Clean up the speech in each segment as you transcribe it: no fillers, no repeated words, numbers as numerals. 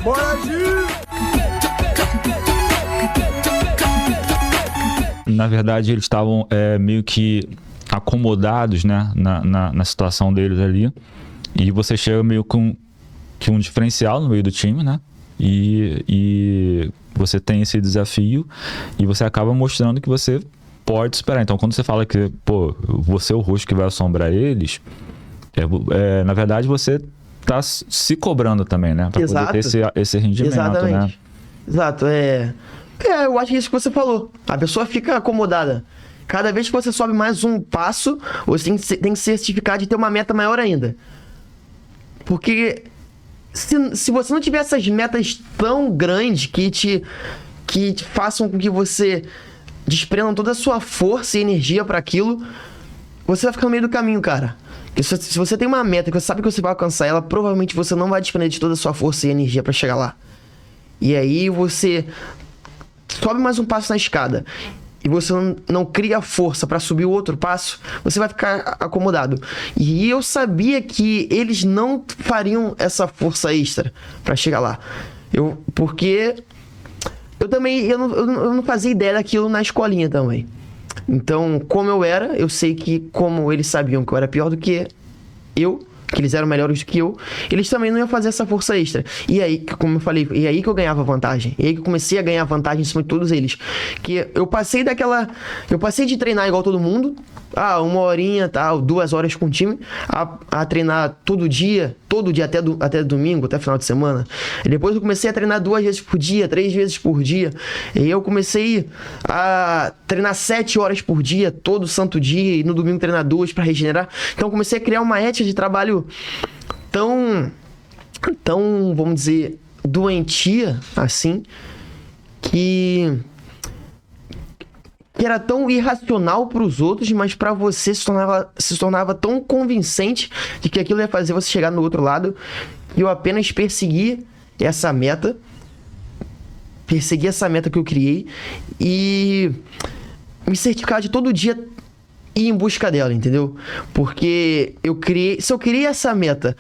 Bora, Gil! Na verdade, eles estavam meio que acomodados, né, na situação deles ali. E você chega meio com um diferencial no meio do time, né? E você tem esse desafio e você acaba mostrando que você pode superar. Então, quando você fala que, pô, você é o rosto que vai assombrar eles, na verdade, você tá se cobrando também, né? Pra Exato. poder ter esse rendimento, Exatamente. né? Exato, eu acho que é isso que você falou. A pessoa fica acomodada. Cada vez que você sobe mais um passo, você tem que se certificar de ter uma meta maior ainda. Porque se você não tiver essas metas tão grandes que te façam com que você desprenda toda a sua força e energia para aquilo, você vai ficar no meio do caminho, cara. Se você tem uma meta que você sabe que você vai alcançar ela, provavelmente você não vai desprender de toda a sua força e energia para chegar lá. E aí você sobe mais um passo na escada e você não cria força para subir o outro passo, você vai ficar acomodado. E eu sabia que eles não fariam essa força extra para chegar lá. Porque eu também eu não fazia ideia daquilo na escolinha também. Então, como eu sei que como eles sabiam que eu era pior do que eu, que eles eram melhores do que eu, eles também não iam fazer essa força extra. E aí, como eu falei, e aí que eu ganhava vantagem. E aí que eu comecei a ganhar vantagem em cima de todos eles. Que eu passei de treinar igual todo mundo, 1 horinha, 2 horas com o time, a treinar todo dia até domingo, até final de semana. E depois eu comecei a treinar 2 vezes por dia, 3 vezes por dia. E eu comecei a treinar 7 horas por dia, todo santo dia, e no domingo treinar 2 para regenerar. Então eu comecei a criar uma ética de trabalho tão, vamos dizer, doentia, assim, que era tão irracional para os outros, mas para você se tornava tão convincente de que aquilo ia fazer você chegar no outro lado, e eu apenas persegui essa meta que eu criei e me certificar de todo dia ir em busca dela, entendeu? Porque se eu criei essa meta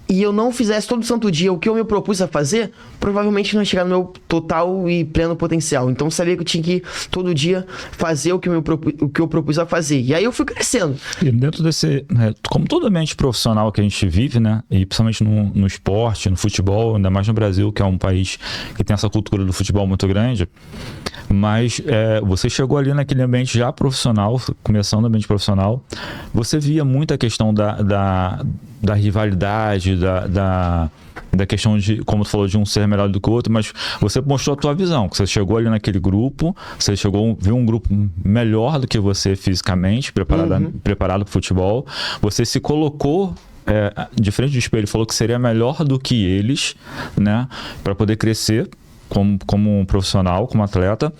e eu não fizesse todo santo dia o que eu me propus a fazer, provavelmente não ia chegar no meu total e pleno potencial. Então eu sabia que eu tinha que todo dia fazer o que eu propus a fazer. E aí eu fui crescendo. E dentro desse, como todo ambiente profissional que a gente vive, né? E principalmente no esporte, no futebol, ainda mais no Brasil, que é um país que tem essa cultura do futebol muito grande. Mas você chegou ali naquele ambiente já profissional, começando o ambiente profissional, você via muito a questão da rivalidade, da questão de, como tu falou, de um ser melhor do que o outro, mas você mostrou a tua visão, que você chegou ali naquele grupo, você viu um grupo melhor do que você fisicamente, preparado para o futebol, você se colocou de frente do espelho, falou que seria melhor do que eles, né, para poder crescer como um profissional, como atleta,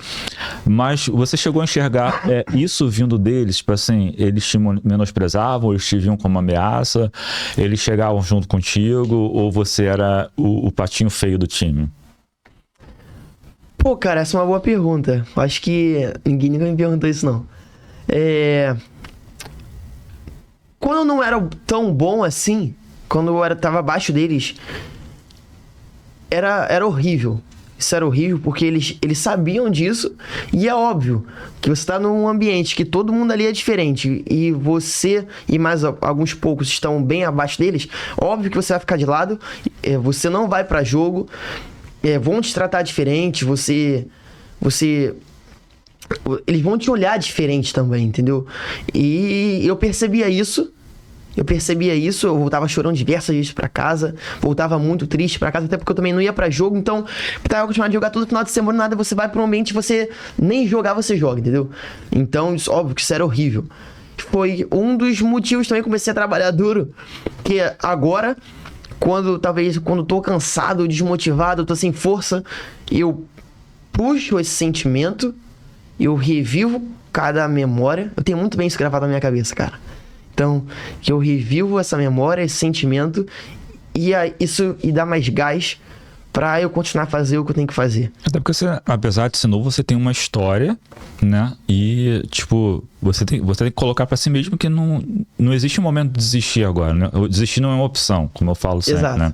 mas você chegou a enxergar isso vindo deles, tipo assim, eles te menosprezavam, eles te viam como ameaça, eles chegavam junto contigo, ou você era o patinho feio do time? Pô, cara, essa é uma boa pergunta. Acho que ninguém nunca me perguntou isso, não. Quando eu não era tão bom assim, quando eu tava abaixo deles, era horrível. Isso era horrível porque eles sabiam disso, e é óbvio que você está num ambiente que todo mundo ali é diferente e você e mais alguns poucos estão bem abaixo deles. Óbvio que você vai ficar de lado, você não vai para jogo, vão te tratar diferente, eles vão te olhar diferente também, entendeu? E eu percebia isso. Eu voltava chorando diversas vezes pra casa, voltava muito triste pra casa, até porque eu também não ia pra jogo, então eu tava acostumado a jogar todo final de semana, nada, você vai pra um ambiente, você nem jogar, você joga, entendeu? Então, óbvio que isso era horrível. Foi um dos motivos também que comecei a trabalhar duro, que agora, quando tô cansado, desmotivado, tô sem força, eu puxo esse sentimento, eu revivo cada memória, eu tenho muito bem isso gravado na minha cabeça, cara. Então, que eu revivo essa memória, esse sentimento, e dá mais gás pra eu continuar a fazer o que eu tenho que fazer. Até porque você, apesar de ser novo, você tem uma história, né? E, tipo, você tem que colocar pra si mesmo que não existe um momento de desistir agora, né? Desistir não é uma opção, como eu falo sempre, Exato. né?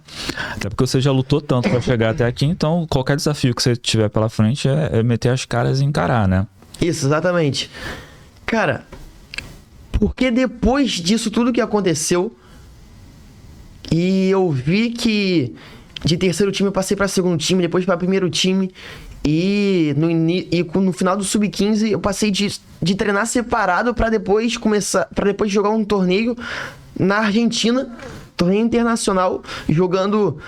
Até porque você já lutou tanto pra chegar até aqui, então qualquer desafio que você tiver pela frente é meter as caras e encarar, né? Isso, exatamente. Cara, porque depois disso tudo que aconteceu, e eu vi que de terceiro time eu passei pra segundo time, depois pra primeiro time, e no final do Sub-15 eu passei de treinar separado pra depois jogar um torneio na Argentina, torneio internacional, jogando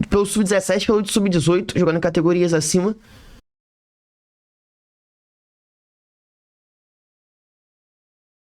pelo Sub-17, pelo Sub-18, jogando em categorias acima.